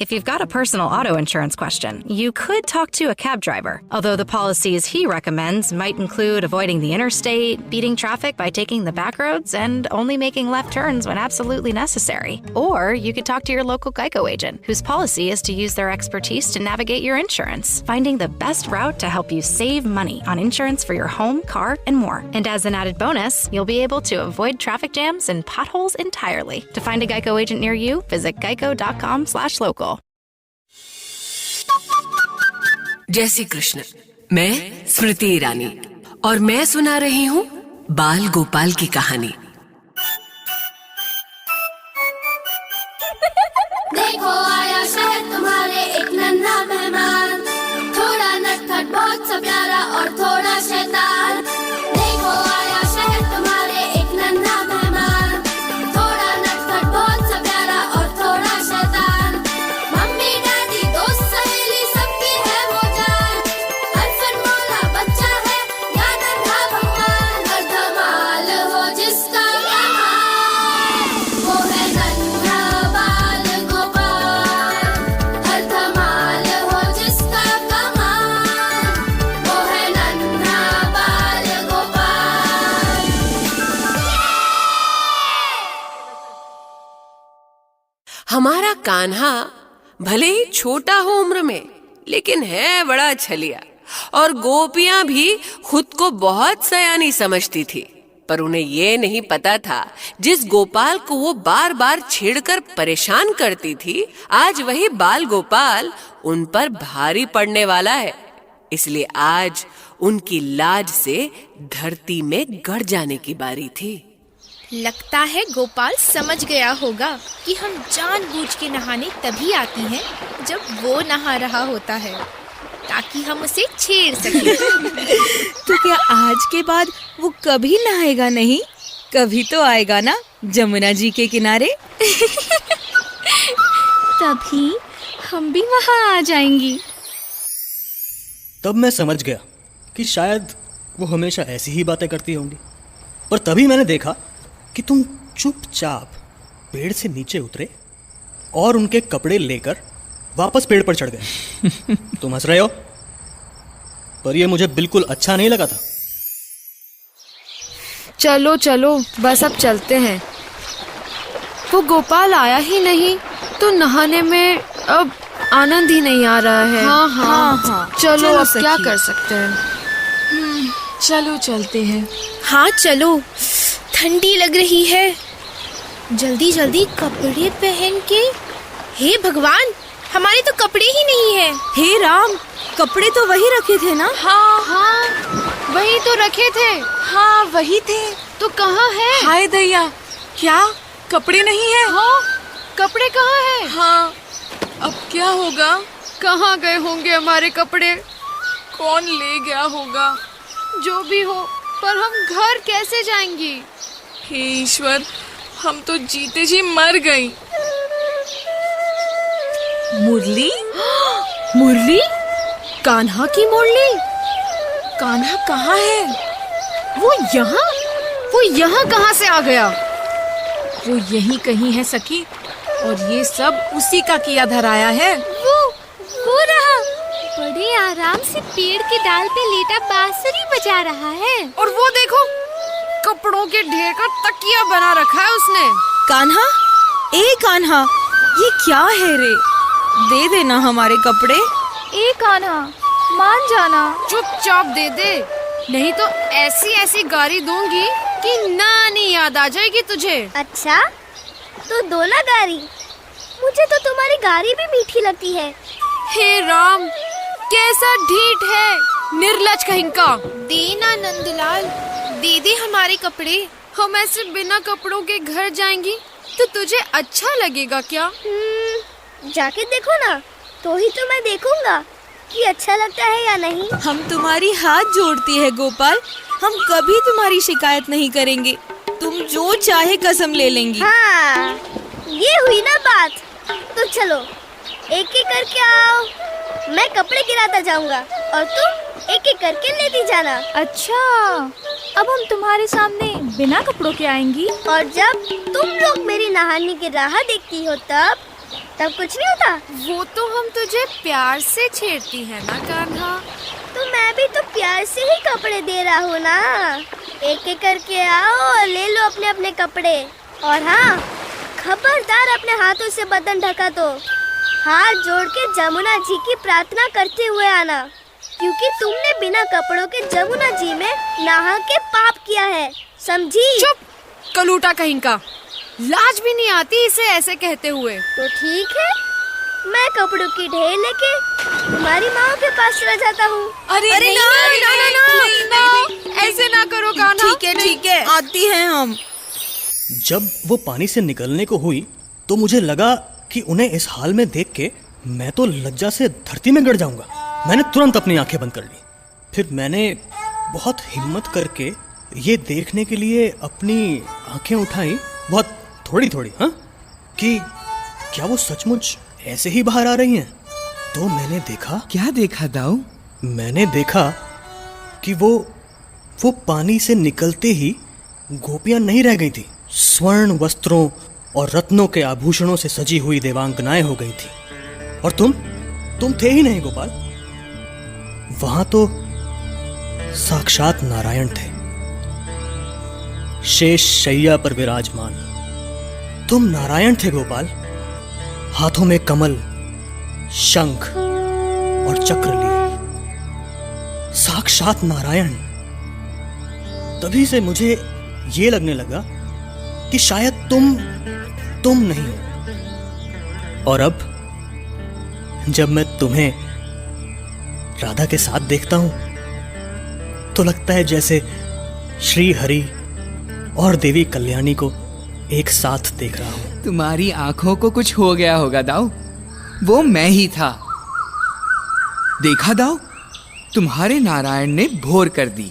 If you've got a personal auto insurance question, you could talk to a cab driver, although the policies he recommends might include avoiding the interstate, beating traffic by taking the back roads, and only making left turns when absolutely necessary. Or you could talk to your local Geico agent, whose policy is to use their expertise to navigate your insurance, finding the best route to help you save money on insurance for your home, car, and more. And as an added bonus, you'll be able to avoid traffic jams and potholes entirely. To find a Geico agent near you, visit geico.com/local. जय श्री कृष्ण। मैं स्मृति ईरानी और मैं सुना रही हूँ बाल गोपाल की कहानी। देखो आया शहर तुम्हारे एक नन्हा मेहमान, थोड़ा नटखट बहुत सा प्यारा और थोड़ा शैतान। देखो आया शहर तुम्हारे एक नन्हा मेहमान, थोड़ा नटखट बहुत सा प्यारा और थोड़ा शैतान। मम्मी डैडी दोस्त सहेली सबकी है वो जान, अनसुनमोला बच्चा है या नन्हा भगवान। हर धमाल हो जिसका कमाल, वो है नन्हा बाल गोपाल। हर धमाल हो जिसका कमाल, वो है नन्हा बाल गोपाल। हमारा कान्हा भले ही छोटा हो उम्र में, लेकिन है बड़ा छलिया। और गोपियां भी खुद को बहुत सयानी समझती थी, पर उन्हें ये नहीं पता था जिस गोपाल को वो बार बार छेड़कर परेशान करती थी, आज वही बाल गोपाल उन पर भारी पड़ने वाला है। इसलिए आज उनकी लाज से धरती में गड़ जाने की बारी थी। लगता है गोपाल समझ गया होगा कि हम जानबूझ के नहाने तभी आती हैं जब वो नहा रहा होता है, ताकि हम उसे छेड़ सकें। तो क्या आज के बाद वो कभी नहाएगा नहीं? कभी तो आएगा ना जमुना जी के किनारे। तभी हम भी वहाँ आ जाएंगी। तब मैं समझ गया कि शायद वो हमेशा ऐसी ही बातें करती होंगी। पर तभी मैंने देखा कि तुम चुपचाप पेड़ से नीचे उतरे और उनके कपड़े लेकर वापस पेड़ पर चढ़ गए। तुम हंस रहे हो, पर ये मुझे बिल्कुल अच्छा नहीं लगा था। चलो चलो बस अब चलते हैं। वो गोपाल आया ही नहीं तो नहाने में अब आनंद ही नहीं आ रहा है। हाँ। चलो अब क्या कर सकते हैं। चलो चलते हैं। हाँ चलो, ठंडी लग रही है। जल्दी जल्दी कपड़े पहन के। हे भगवान, हमारे तो कपड़े ही नहीं है। हे राम, कपड़े तो वही रखे थे ना? हाँ वही तो रखे थे। हाँ वही थे। तो कहाँ है? हाय दैया, क्या कपड़े नहीं है? हाँ कपड़े कहाँ है? हाँ अब क्या होगा? कहाँ गए होंगे हमारे कपड़े? कौन ले गया होगा? जो भी हो, पर हम घर कैसे जाएंगी? हे ईश्वर, हम तो जीते जी मर गई। मुरली? मुरली? कान्हा की मुरली? कान्हा कहाँ है? वो यहाँ कहाँ से आ गया? वो यहीं कहीं है सखी, और ये सब उसी का किया धराया है। वो रहा, बड़े आराम से पेड़ के डाल पे लेटा बांसुरी बजा रहा है। और वो देखो, कपड़ों के ढेर का तकिया बना रखा है उसने। कान्हा, ए कान्हा, ये क्या है रे? दे देना हमारे कपड़े। ए कान्हा, मान जाना। चुपचाप दे दे, नहीं तो ऐसी ऐसी गारी दूंगी कि नानी याद आ जाएगी तुझे। अच्छा, तो दो ना गारी। मुझे तो तुम्हारी गारी भी मीठी लगती है। हे राम, कैसा ढीठ है, निर्लज कहीं का। देना नंदलाल, दे दे हमारे कपड़े। हम ऐसे बिना कपड़ों के घर जाएंगी तो तुझे अच्छा लगेगा क्या? जाके देखो ना, तो ही तो मैं देखूंगा कि अच्छा लगता है या नहीं। हम तुम्हारी हाथ जोड़ती है गोपाल, हम कभी तुम्हारी शिकायत नहीं करेंगे। तुम जो चाहे कसम ले लेंगी। हाँ, ये हुई ना बात। तो चलो एक एक करके आओ, मैं कपड़े गिराता जाऊंगा और तुम एक एक करके लेती जाना। अच्छा, अब हम तुम्हारे सामने बिना कपड़ों के आएंगी? और जब तुम लोग मेरी नहाने की राह देखती हो तब तब कुछ नहीं होता? वो तो हम तुझे प्यार से छेड़ती है ना कान्हा। तो मैं भी तो प्यार से ही कपड़े दे रहा हूँ ना। एक एक करके आओ और ले लो अपने अपने कपड़े। और हाँ, खबरदार अपने हाथों से बदन ढका तो हाथ जोड़ के जमुना जी की प्रार्थना करते हुए आना, क्योंकि तुमने बिना कपड़ों के जमुना जी में नहा के पाप किया है, समझी? चुप कलूटा कहीं का, लाज भी नहीं आती इसे ऐसे कहते हुए। तो ठीक है, मैं कपड़ों की ढेर लेके तुम्हारी माँ के पास चला जाता हूँ। अरे नहीं, ऐसे ना करो कान्हा। ठीक है, आती हैं हम। जब वो पानी से निकलने को हुई तो मुझे लगा कि उन्हें इस हाल में देख के मैं तो लज्जा से धरती में गिर जाऊंगा। मैंने तुरंत अपनी आंखें बंद कर ली। फिर मैंने बहुत हिम्मत करके ये देखने के लिए अपनी आंखें उठाई, बहुत थोड़ी थोड़ी, हाँ, कि क्या वो सचमुच ऐसे ही बाहर आ रही हैं। तो मैंने देखा। क्या देखा दाऊ? मैंने देखा कि वो पानी से निकलते ही गोपियां नहीं रह गई थी। स्वर्ण वस्त्रों और रत्नों के आभूषणों से सजी हुई देवांगनाएं हो गई थी। और तुम थे ही नहीं गोपाल। वहां तो साक्षात नारायण थे, शेष शैया पर विराजमान। तुम नारायण थे गोपाल, हाथों में कमल, शंख और चक्र लिए, साक्षात नारायण। तभी से मुझे ये लगने लगा कि शायद तुम नहीं हो। और अब जब मैं तुम्हें राधा के साथ देखता हूं तो लगता है जैसे श्री हरि और देवी कल्याणी को एक साथ देख रहा हूं। तुम्हारी आंखों को कुछ हो गया होगा दाऊ, वो मैं ही था। देखा दाऊ, तुम्हारे नारायण ने भोर कर दी।